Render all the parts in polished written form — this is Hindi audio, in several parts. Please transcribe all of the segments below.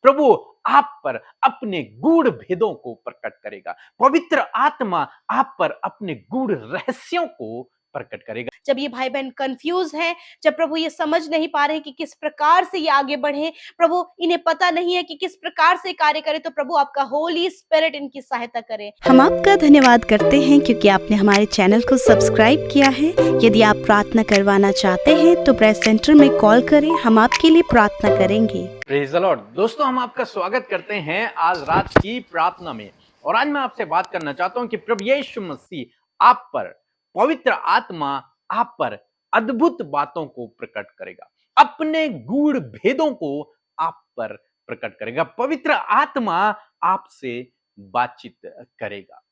प्रभु आप पर अपने गूढ़ भेदों को प्रकट करेगा। पवित्र आत्मा आप पर अपने गूढ़ रहस्यों को प्रकट करेगा। जब ये भाई बहन कंफ्यूज हैं, जब प्रभु ये समझ नहीं पा रहे कि किस प्रकार से ये आगे बढ़े, प्रभु इन्हें पता नहीं है कि किस प्रकार से कार्य करे, तो प्रभु आपका होली स्पिरिट इनकी सहायता करे। हम आपका धन्यवाद करते हैं क्योंकि आपने हमारे चैनल को सब्सक्राइब किया है। यदि आप प्रार्थना करवाना चाहते हैं तो प्रेस सेंटर में कॉल करें, हम आपके लिए प्रार्थना करेंगे। Praise the Lord. दोस्तों, हम आपका स्वागत करते हैं आज रात की प्रार्थना में। और आज मैं आपसे बात करना चाहता हूं कि प्रभु यीशु मसीह आप पर, पवित्र आत्मा आप पर अद्भुत बातों को प्रकट करेगा, अपने गूढ़ भेदों को आप पर प्रकट करेगा। पवित्र आत्मा आपसे बातचीत करेगा।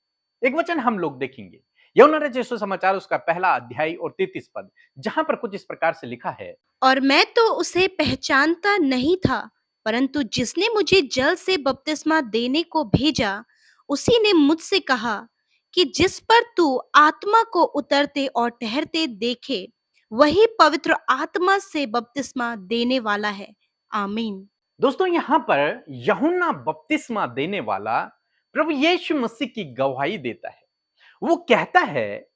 एक वचन हम लोग देखेंगे, यूहन्ना रचित सुसमाचार उसका पहला अध्याय और 33 पद, जहां पर कुछ इस प्रकार से लिखा है, और मैं तो उसे पहचानता नहीं था, परंतु जिसने मुझे जल से बपतिस्मा देने को भेजा, उसी ने मुझसे कहा कि जिस पर तू आत्मा को उतरते और ठहरते देखे, वही पवित्र आत्मा से बपतिस्मा देने वाला है। आमीन। दोस्तों, यहां पर यूहन्ना बपतिस्मा देने वाला प्रभु यीशु मसीह की गवाही देता है। वो कहता है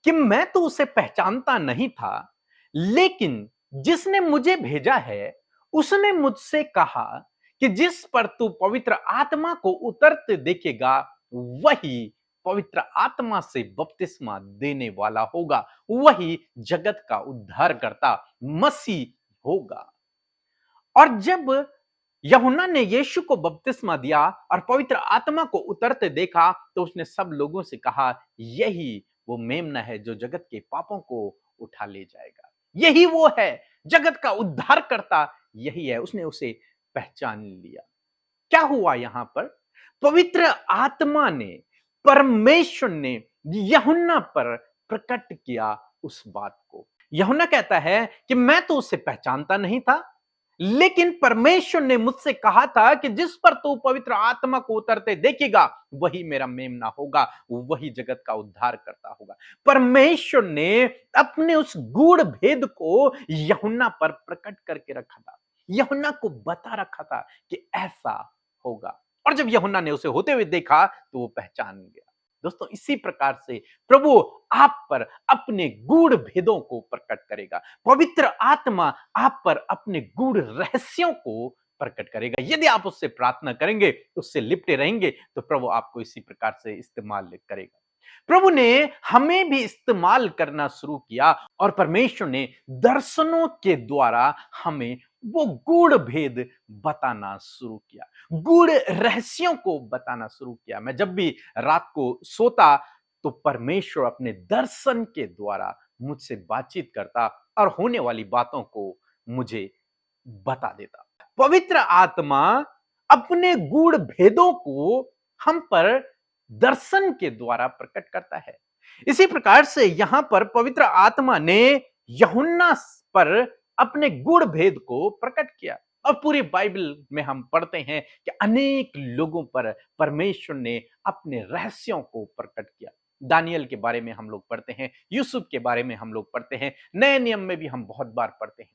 कि मैं तो उसे पहचानता नहीं था, लेकिन जिसने मुझे भेजा है उसने मुझसे कहा कि जिस पर तू पवित्र आत्मा को उतरते देखेगा, वही पवित्र आत्मा से बपतिस्मा देने वाला होगा, वही जगत का उद्धार करता मसीह होगा। और जब यूहन्ना ने यीशु को बपतिस्मा दिया और पवित्र आत्मा को उतरते देखा, तो उसने सब लोगों से कहा, यही वो मेमना है जो जगत के पापों को उठा ले जाएगा। यही वो है, जगत का उद्धार करता यही है। उसने उसे पहचान लिया। क्या हुआ यहां पर? पवित्र आत्मा ने, परमेश्वर ने यूहन्ना पर प्रकट किया उस बात को। यूहन्ना कहता है कि मैं तो उसे पहचानता नहीं था, लेकिन परमेश्वर ने मुझसे कहा था कि जिस पर तू पवित्र आत्मा को उतरते देखेगा, वही मेरा मेमना होगा, वही जगत का उद्धार करता होगा। परमेश्वर ने अपने उस गूढ़ भेद को यूहन्ना पर प्रकट करके रखा था, यूहन्ना को बता रखा था कि ऐसा होगा। और जब यूहन्ना ने उसे होते हुए देखा तो वो पहचान गया। दोस्तों, इसी प्रकार से प्रभु आप पर अपने गूढ़ भेदों को प्रकट करेगा। पवित्र आत्मा आप पर अपने गूढ़ रहस्यों को प्रकट करेगा। यदि आप उससे प्रार्थना करेंगे, उससे लिपटे रहेंगे, तो प्रभु आपको इसी प्रकार से इस्तेमाल करेगा। प्रभु ने हमें भी इस्तेमाल करना शुरू किया और परमेश्वर ने दर्शनों के द्वारा हमें वो गूढ़ भेद बताना शुरू किया, गूढ़ रहस्यों को बताना शुरू किया। मैं जब भी रात को सोता तो परमेश्वर अपने दर्शन के द्वारा मुझसे बातचीत करता और होने वाली बातों को मुझे बता देता। पवित्र आत्मा अपने गूढ़ भेदों को हम पर दर्शन के द्वारा प्रकट करता है। इसी प्रकार से यहां पर पवित्र आत्मा ने यूहन्ना पर अपने गूढ़ भेद को प्रकट किया। और पूरी बाइबल में हम पढ़ते हैं कि अनेक लोगों पर परमेश्वर ने अपने रहस्यों को प्रकट किया। दानियल के बारे में हम लोग पढ़ते हैं, यूसुफ के बारे में हम लोग पढ़ते हैं, नए नियम में भी हम बहुत बार पढ़ते हैं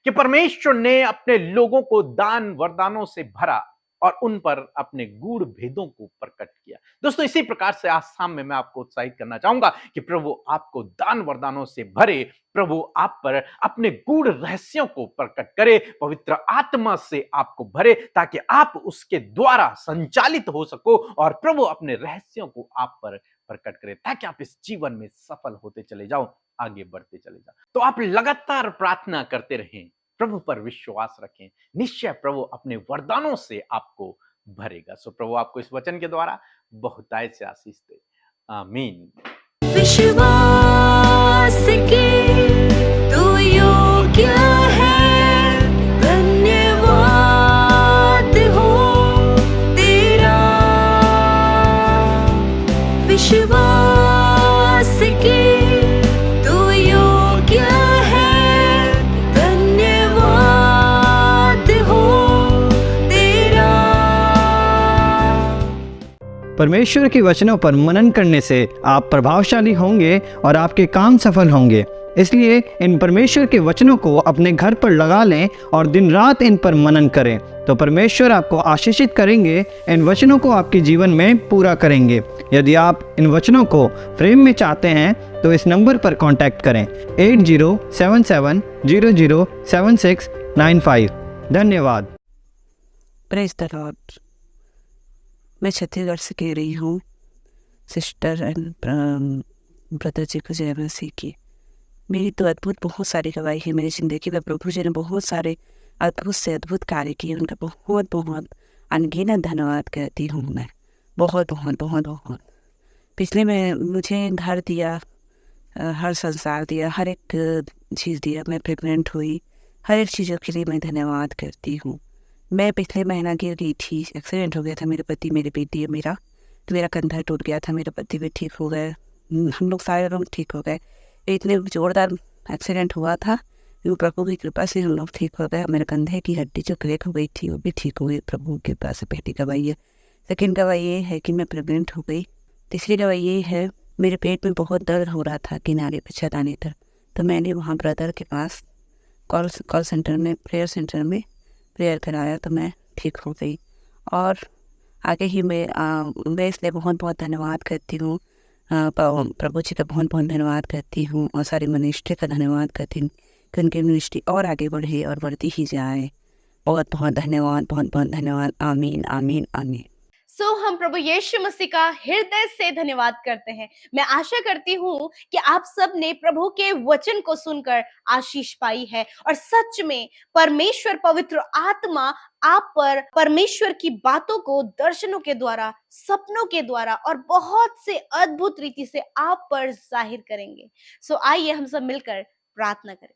कि परमेश्वर ने अपने लोगों को दान वरदानों से भरा और उन पर अपने गूढ़ भेदों को प्रकट किया। दोस्तों, इसी प्रकार से आज शाम में मैं आपको उत्साहित करना चाहूंगा कि प्रभु आपको दान वरदानों से भरे, प्रभु आप पर अपने गूढ़ रहस्यों को प्रकट करे, पवित्र आत्मा से आपको भरे, ताकि आप उसके द्वारा संचालित हो सको और प्रभु अपने रहस्यों को आप पर प्रकट करे, ताकि आप इस जीवन में सफल होते चले जाओ, आगे बढ़ते चले जाओ। तो आप लगातार प्रार्थना करते रहें, प्रभु पर विश्वास रखें, निश्चय प्रभु अपने वरदानों से आपको भरेगा। सो प्रभु आपको इस वचन के द्वारा बहुतायत से आशीष दे। आमीन। विश्वास की तू योग्य है, धन्यवाद हो तेरा। विश्वास की तू योग्य है, धन्यवाद हो तेरा। परमेश्वर के वचनों पर मनन करने से आप प्रभावशाली होंगे और आपके काम सफल होंगे। इसलिए इन परमेश्वर के वचनों को अपने घर पर लगा लें और दिन रात इन पर मनन करें, तो परमेश्वर आपको आशीषित करेंगे, इन वचनों को आपके जीवन में पूरा करेंगे। यदि आप इन वचनों को फ्रेम में चाहते हैं तो इस नंबर पर कांटेक्ट करें 8077007695। धन्यवाद। Praise the Lord. मैं छत्तीसगढ़ से कह रही हूँ। सिस्टर एंड ब्रदर जी को जय मसीह की। मेरी तो अद्भुत बहुत सारी गवाही है मेरी ज़िंदगी में। प्रभु जी ने बहुत सारे अद्भुत से अद्भुत कार्य किए, उनका बहुत बहुत अनगिनत धन्यवाद करती हूँ मैं। बहुत बहुत बहुत बहुत। पिछले में मुझे घर दिया, हर संसार दिया, हर एक चीज़ दिया। मैं प्रेग्नेंट हुई, हर एक चीज़ों के लिए मैं धन्यवाद करती हूँ। मैं पिछले महीना गिर गई थी, एक्सीडेंट हो गया था मेरे पति, मेरी बेटी और मेरा। तो मेरा कंधा टूट गया था, मेरे पति भी ठीक हो गए, हम लोग सारे लोग ठीक हो गए। इतने जोरदार एक्सीडेंट हुआ था, वो प्रभु की कृपा से हम लोग ठीक हो गए। मेरे कंधे की हड्डी जो क्रैक हो गई थी वो भी ठीक हो गई प्रभु की कृपा से। पहली गवाही है। सेकेंड गवाही ये है कि मैं प्रेग्नेंट हो गई। तीसरी गवाही ये है, मेरे पेट में बहुत दर्द हो रहा था किनारे पे छदाने तक। तो मैंने वहाँ ब्रदर के पास कॉल सेंटर में, प्रेयर सेंटर में प्रेयर कराया, तो मैं ठीक हो गई। और आगे ही मैं इसलिए बहुत बहुत धन्यवाद करती हूँ, प्रभु जी का बहुत बहुत धन्यवाद करती हूँ, और सारे मिनिस्ट्री का धन्यवाद करती हूँ कि उनकी मिनिस्ट्री और आगे बढ़े और बढ़ती ही जाए। बहुत बहुत धन्यवाद, बहुत बहुत धन्यवाद। आमीन आमीन आमीन। हम प्रभु यीशु मसीह का हृदय से धन्यवाद करते हैं। मैं आशा करती हूँ कि आप सब ने प्रभु के वचन को सुनकर आशीष पाई है, और सच में परमेश्वर पवित्र आत्मा आप पर परमेश्वर की बातों को दर्शनों के द्वारा, सपनों के द्वारा और बहुत से अद्भुत रीति से आप पर जाहिर करेंगे। आइए हम सब मिलकर प्रार्थना करें।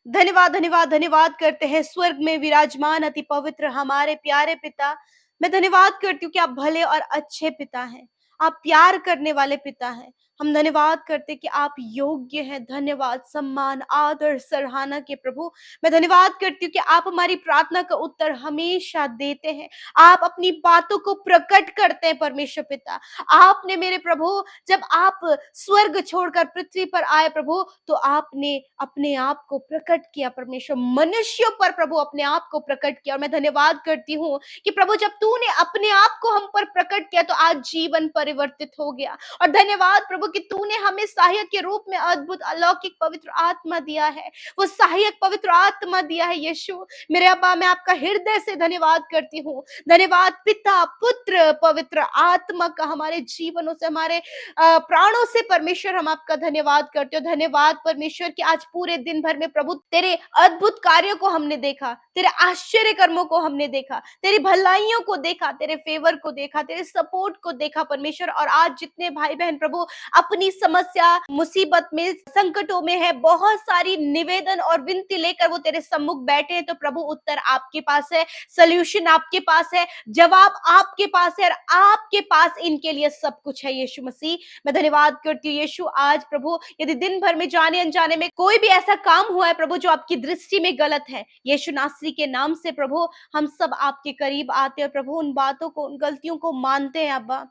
धन्यवाद धन्यवाद धन्यवाद करते हैं स्वर्ग में विराजमान अति पवित्र हमारे प्यारे पिता। मैं धन्यवाद करती हूँ कि आप भले और अच्छे पिता हैं, आप प्यार करने वाले पिता हैं। हम धन्यवाद करते कि आप योग्य हैं। धन्यवाद, सम्मान, आदर, सराहना के प्रभु। मैं धन्यवाद करती हूँ कि आप हमारी प्रार्थना का उत्तर हमेशा देते हैं। आप अपनी बातों को प्रकट करते हैं परमेश्वर पिता। आपने मेरे प्रभु, जब आप स्वर्ग छोड़कर पृथ्वी पर आए प्रभु, तो आपने अपने आप को प्रकट किया परमेश्वर, मनुष्यों पर प्रभु अपने आप को प्रकट किया। और मैं धन्यवाद करती हूँ कि प्रभु जब तूने अपने आप को हम पर प्रकट किया तो आज जीवन परिवर्तित हो गया। और धन्यवाद प्रभु कि तूने हमें सहायक के रूप में अद्भुत अलौकिक पवित्र आत्मा दिया है। वो सहायक पवित्र आत्मा दिया है यीशु। मेरे अब्बा, मैं आपका हृदय से धन्यवाद करती हूँ। धन्यवाद पिता, पुत्र, पवित्र आत्मा का हमारे जीवनों से, हमारे प्राणों से परमेश्वर हम आपका धन्यवाद करते हो। धन्यवाद परमेश्वर कि आज पूरे दिन भर में प्रभु तेरे अद्भुत कार्यों को हमने देखा, तेरे आश्चर्य कर्मों को हमने देखा, तेरी भलाइयों को देखा, तेरे फेवर को देखा, तेरे सपोर्ट को देखा परमेश्वर। और आज जितने भाई बहन प्रभु अपनी समस्या, मुसीबत में, संकटों में है, बहुत सारी निवेदन और विनती लेकर वो तेरे सम्मुख बैठे हैं, तो प्रभु उत्तर आपके पास है, सोल्यूशन आपके पास है, जवाब आपके पास है, और आपके पास इनके लिए सब कुछ है यीशु मसीह। मैं धन्यवाद करती हूँ यीशु। आज प्रभु यदि दिन भर में जाने अनजाने में कोई भी ऐसा काम हुआ है प्रभु जो आपकी दृष्टि में गलत है, यीशु नासरी के नाम से प्रभु हम सब आपके करीब आते हैं प्रभु, उन बातों को, उन गलतियों को मानते हैं। अब्बा,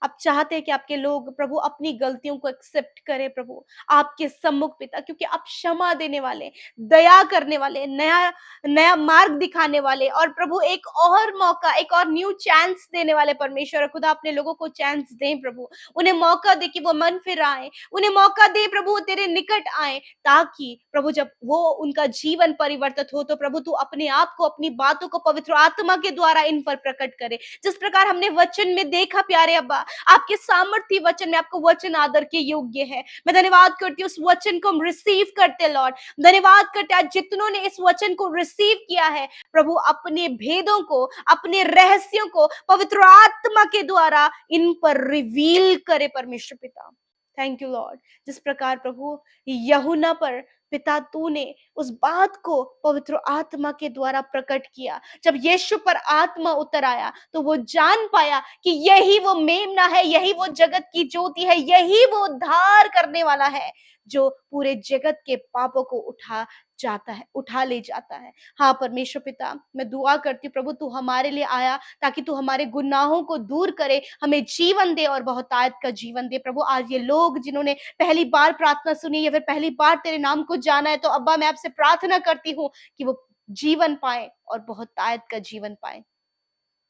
आप चाहते हैं कि आपके लोग प्रभु अपनी गलतियों को एक्सेप्ट करें प्रभु आपके सम्मुख पिता, क्योंकि आप क्षमा देने वाले, दया करने वाले, नया मार्ग दिखाने वाले, और प्रभु एक और मौका, एक और न्यू चांस देने वाले परमेश्वर। खुदा अपने लोगों को चांस दें प्रभु, उन्हें मौका दे कि वो मन फिर आए, उन्हें मौका दे प्रभु तेरे निकट आए, ताकि प्रभु जब वो उनका जीवन परिवर्तित हो तो प्रभु तू अपने आप को, अपनी बातों को पवित्र आत्मा के द्वारा इन पर प्रकट करे। जिस प्रकार हमने वचन में देखा प्यारे अब्बा, आपके सामर्थ्य वचन में, आपको वचन आदर के योग्य है। मैं धन्यवाद करती हूँ उस वचन को हम रिसीव करते लॉर्ड। धन्यवाद करते आज जितनों ने इस वचन को रिसीव किया है प्रभु, अपने भेदों को, अपने रहस्यों को पवित्र आत्मा के द्वारा इन पर रिवील करे परमेश्वर पिता। Thank you Lord. जिस प्रकार प्रभु यूहन्ना पर पिता तूने उस बात को पवित्र आत्मा के द्वारा प्रकट किया, जब यीशु पर आत्मा उतर आया तो वो जान पाया कि यही वो मेमना है, यही वो जगत की ज्योति है, यही वो उद्धार करने वाला है जो पूरे जगत के पापों को उठा जाता है, उठा ले जाता है। हाँ परमेश्वर पिता, मैं दुआ करती हूँ प्रभु, तू हमारे लिए आया ताकि तू हमारे गुनाहों को दूर करे, हमें जीवन दे और बहुतायत का जीवन दे। प्रभु आज ये लोग जिन्होंने पहली बार प्रार्थना सुनी या फिर पहली बार तेरे नाम को जाना है, तो अब्बा मैं आपसे प्रार्थना करती हूँ कि वो जीवन पाए और बहुतायत का जीवन पाए।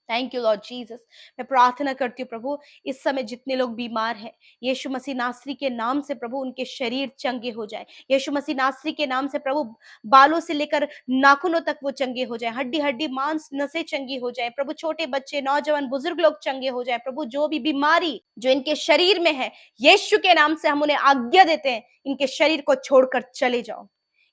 Thank you Lord Jesus. मैं प्रार्थना करती हूँ प्रभु, इस समय जितने लोग बीमार हैं, यीशु मसीह नासरी के नाम से प्रभु उनके शरीर चंगे हो जाए। यीशु मसीह नासरी के नाम से प्रभु बालों से लेकर नाखूनों तक वो चंगे हो जाए, हड्डी हड्डी मांस नसें चंगी हो जाए प्रभु, छोटे बच्चे नौजवान बुजुर्ग लोग चंगे हो जाए प्रभु। जो भी बीमारी जो इनके शरीर में है, यीशु के नाम से हम उन्हें आज्ञा देते हैं, इनके शरीर को छोड़कर चले जाओ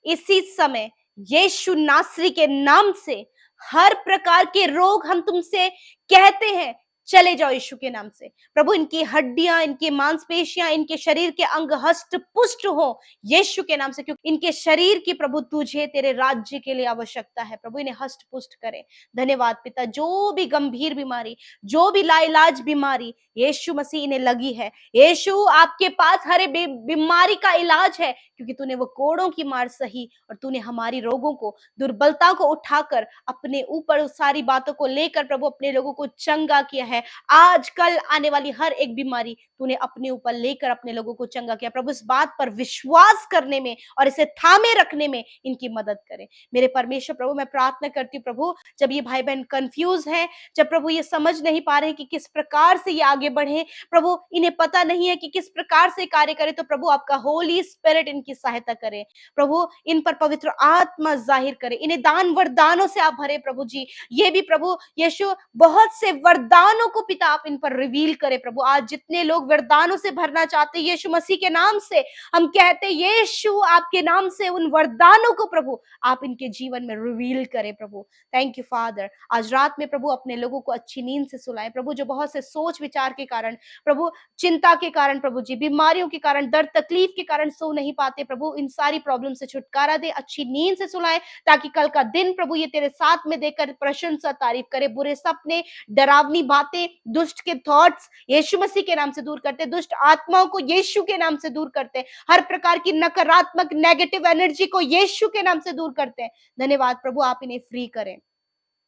इसी समय। यीशु नासरी के नाम से हर प्रकार के रोग हम तुमसे कहते हैं, चले जाओ यीशु के नाम से। प्रभु इनकी हड्डियां, इनकी मांसपेशियां, इनके शरीर के अंग हष्ट पुष्ट हो यीशु के नाम से, क्योंकि इनके शरीर की प्रभु तुझे तेरे राज्य के लिए आवश्यकता है। प्रभु इन्हें हष्ट पुष्ट करे। धन्यवाद पिता। जो भी गंभीर बीमारी, जो भी लाइलाज बीमारी यीशु मसीह इन्हें लगी है, यीशु आपके पास हर बीमारी का इलाज है, क्योंकि तूने वो कोड़ों की मार सही और तूने हमारी रोगों को, दुर्बलता को उठाकर अपने ऊपर उस सारी बातों को लेकर प्रभु अपने लोगों को चंगा किया है। आज कल आने वाली हर एक बीमारी तूने अपने ऊपर लेकर अपने लोगों को चंगा किया। प्रभु इस बात पर विश्वास करने में और इसे थामे रखने में इनकी मदद करें। मेरे परमेश्वर प्रभु मैं प्रार्थना करती हूँ प्रभु, जब ये भाई बहन कंफ्यूज हैं, जब प्रभु ये समझ नहीं पा रहे कि किस प्रकार से ये आगे बढ़े, प्रभु इन्हें पता नहीं है कि किस प्रकार से कार्य करे, तो प्रभु आपका होली स्पिरिट इनकी सहायता करे। प्रभु इन पर पवित्र आत्मा जाहिर करे, इन्हें दान वरदानों से आप भरे प्रभु जी। ये भी प्रभु यीशु बहुत से वरदानों को पिता आप इन पर रिवील करे प्रभु। आज जितने लोग वरदानों से भरना चाहते हैं, यीशु मसीह के नाम से हम कहते हैं, यीशु आपके नाम से उन वरदानों को प्रभु आप इनके जीवन में रिवील करें प्रभु। Thank you father. आज रात में प्रभु अपने लोगों को अच्छी नींद से सुलाएं प्रभु, जो बहुत से सोच विचार के कारण प्रभु, चिंता के कारण प्रभु जी, बीमारियों के कारण, दर्द तकलीफ के कारण सो नहीं पाते प्रभु, इन सारी प्रॉब्लम से छुटकारा दे, अच्छी नींद से सुलाएं, ताकि कल का दिन प्रभु ये तेरे साथ में देकर प्रशंसा तारीफ करे। बुरे सपने, डरावनी बातें, दुष्ट के थॉट्स यीशु मसीह के नाम से दूर करते, दुष्ट आत्माओं को यीशु के नाम से दूर करते, हर प्रकार की नकारात्मक नेगेटिव एनर्जी को यीशु के नाम से दूर करते हैं। धन्यवाद प्रभु, आप इन्हें फ्री करें।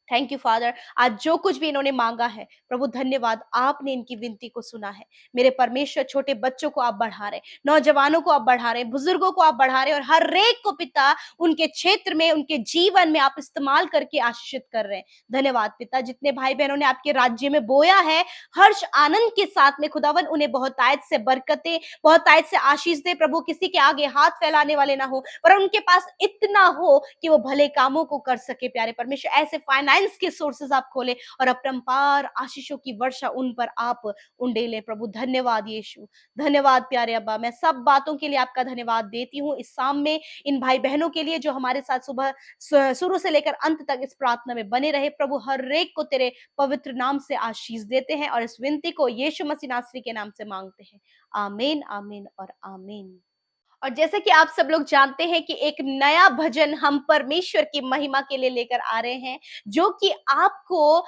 Thank you father. आज जो कुछ भी इन्होंने मांगा है प्रभु, धन्यवाद, आपने इनकी विनती को सुना है। मेरे परमेश्वर, छोटे बच्चों को आप बढ़ा रहे, नौजवानों को आप बढ़ा रहे, बुजुर्गों को आप बढ़ा रहे, और हर एक को पिता उनके क्षेत्र में, उनके जीवन में आप इस्तेमाल करके आशीषित कर रहे हैं। धन्यवाद पिता। जितने भाई बहनों ने आपके राज्य में बोया है, हर्ष आनंद के साथ में खुदावन उन्हें बहुतायत से बरकतें, बहुतायत से आशीष दे प्रभु। किसी के आगे हाथ फैलाने वाले ना हो, पर उनके पास इतना हो कि वो भले कामों को कर सके। प्यारे परमेश्वर, ऐसे फाइनेंस के सोर्सेस आप खोले और अपरंपार आशीषों की वर्षा उन पर आप उंडेले प्रभु। धन्यवाद यीशु, धन्यवाद प्यारे अब्बा। मैं सब बातों के लिए आपका धन्यवाद देती हूँ इस शाम में, इन भाई बहनों के लिए जो हमारे साथ सुबह शुरू से लेकर अंत तक इस प्रार्थना में बने रहे प्रभु। हर एक को तेरे पवित्र नाम से आशीष देते हैं और इस विनती को यीशु मसीह नासरी के नाम से मांगते हैं। आमीन, आमीन और आमीन। और जैसे कि आप सब लोग जानते हैं कि एक नया भजन हम परमेश्वर की महिमा के लिए लेकर आ रहे हैं, जो कि आपको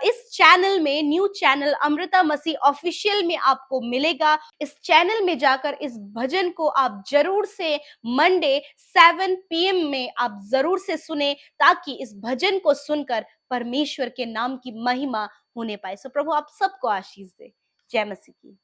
इस चैनल में, न्यू चैनल अमृता मसीह ऑफिशियल में आपको मिलेगा। इस चैनल में जाकर इस भजन को आप जरूर से मंडे 7 PM में आप जरूर से सुने, ताकि इस भजन को सुनकर परमेश्वर के नाम की महिमा होने पाए। सो प्रभु आप सबको आशीष दे। जय मसीह की।